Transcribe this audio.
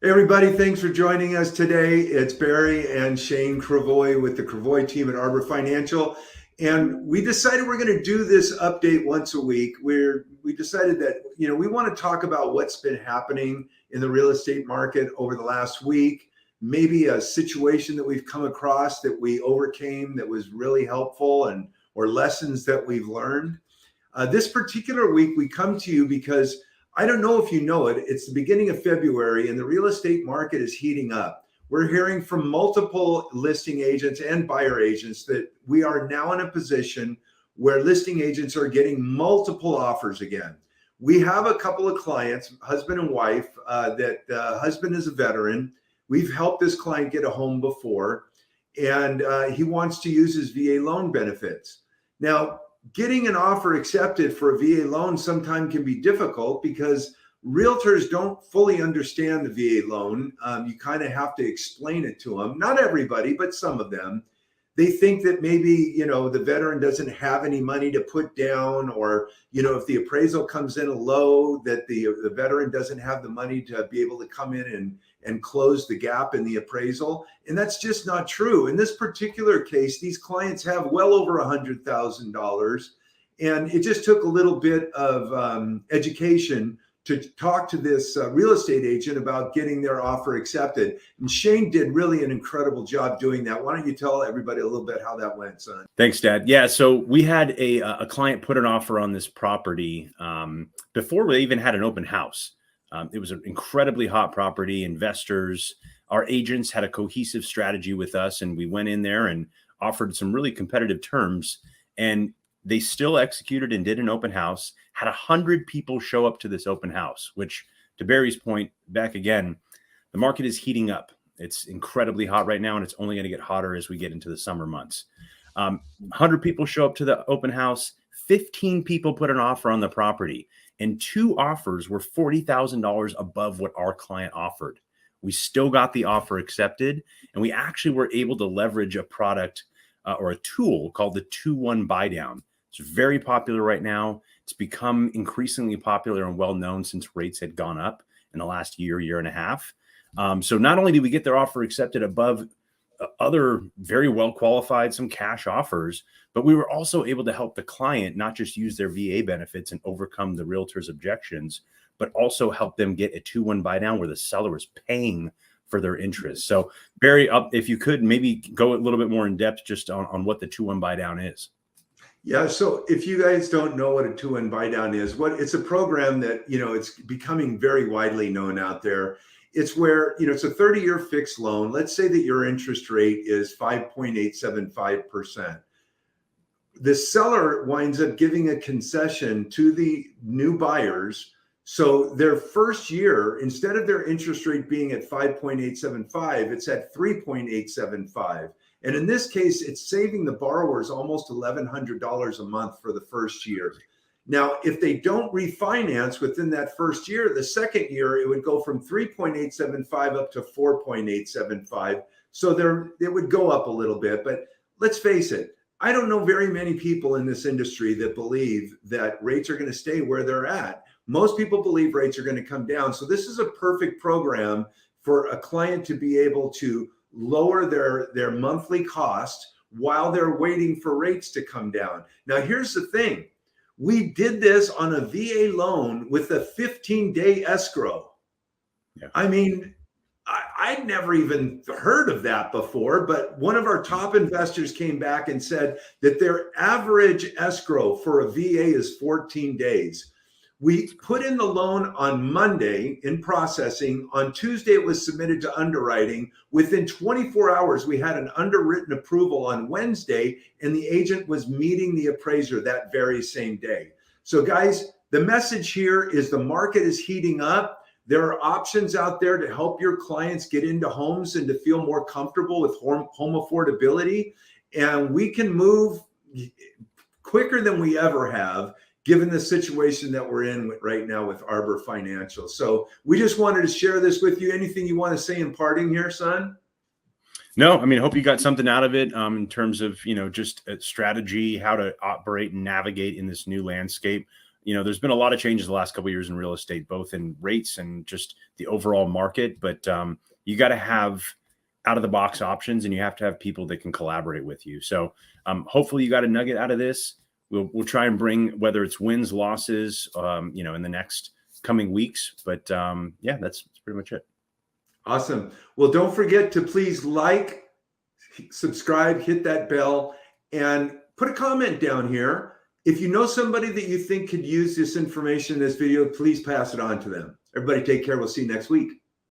Hey everybody, thanks for joining us today. It's Barry and Shane Krevoy with the Krevoy team at Arbor Financial. And we decided we're going to do this update once a week where we decided that, we want to talk about what's been happening in the real estate market over the last week, maybe a situation that we've come across that we overcame that was really helpful or lessons that we've learned. This particular week, we come to you because I don't know if you know it, it's the beginning of February and the real estate market is heating up. We're hearing from multiple listing agents and buyer agents that we are now in a position where listing agents are getting multiple offers again. We have a couple of clients, husband and wife, that husband is a veteran. We've helped this client get a home before, and he wants to use his VA loan benefits. Now, getting an offer accepted for a VA loan sometimes can be difficult because realtors don't fully understand the VA loan. You kind of have to explain it to them. Not everybody, but some of them. They think that maybe, the veteran doesn't have any money to put down, or, if the appraisal comes in low, that the veteran doesn't have the money to be able to come in and close the gap in the appraisal. And that's just not true. In this particular case, these clients have well over $100,000. And it just took a little bit of education to talk to this real estate agent about getting their offer accepted. And Shane did really an incredible job doing that. Why don't you tell everybody a little bit how that went, son? Thanks, Dad. Yeah, so we had a client put an offer on this property before we even had an open house. It was an incredibly hot property. Investors, our agents had a cohesive strategy with us, and we went in there and offered some really competitive terms. And they still executed and did an open house, had 100 people show up to this open house, which, to Barry's point, back again, the market is heating up. It's incredibly hot right now, and it's only going to get hotter as we get into the summer months. 100 people show up to the open house. 15 people put an offer on the property, and 2 offers were $40,000 above what our client offered. We still got the offer accepted, and we actually were able to leverage a product or a tool called the 2-1 buy down. It's very popular right now. It's become increasingly popular and well-known since rates had gone up in the last year and a half. So not only did we get their offer accepted above other very well-qualified, some cash offers, but we were also able to help the client not just use their VA benefits and overcome the realtor's objections, but also help them get a 2-1 buy down where the seller is paying for their interest. So Barry, if you could maybe go a little bit more in depth just on what the 2-1 buy down is. Yeah, so if you guys don't know what a 2-1 buy down is, it's a program that, it's becoming very widely known out there. It's where, it's a 30-year fixed loan. Let's say that your interest rate is 5.875%. The seller winds up giving a concession to the new buyers. So their first year, instead of their interest rate being at 5.875, it's at 3.875. And in this case, it's saving the borrowers almost $1,100 a month for the first year. Now, if they don't refinance within that first year, the second year, it would go from 3.875 up to 4.875. So it would go up a little bit. But let's face it, I don't know very many people in this industry that believe that rates are going to stay where they're at. Most people believe rates are going to come down. So this is a perfect program for a client to be able to lower their monthly cost while they're waiting for rates to come down. Now, here's the thing. We did this on a VA loan with a 15-day escrow. Yeah. I mean, I'd never even heard of that before, but one of our top investors came back and said that their average escrow for a VA is 14 days. We put in the loan on Monday in processing. On Tuesday, it was submitted to underwriting. Within 24 hours, we had an underwritten approval on Wednesday, and the agent was meeting the appraiser that very same day. So guys, the message here is the market is heating up. There are options out there to help your clients get into homes and to feel more comfortable with home affordability. And we can move quicker than we ever have, given the situation that we're in right now with Arbor Financial. So we just wanted to share this with you. Anything you want to say in parting here, son? No, I mean, I hope you got something out of it in terms of, just a strategy, how to operate and navigate in this new landscape. there's been a lot of changes the last couple of years in real estate, both in rates and just the overall market. But you got to have out of the box options, and you have to have people that can collaborate with you. So hopefully you got a nugget out of this. We'll try and bring, whether it's wins, losses, in the next coming weeks. But yeah, that's pretty much it. Awesome. Well, don't forget to please like, subscribe, hit that bell, and put a comment down here. If you know somebody that you think could use this information in this video, please pass it on to them. Everybody take care. We'll see you next week.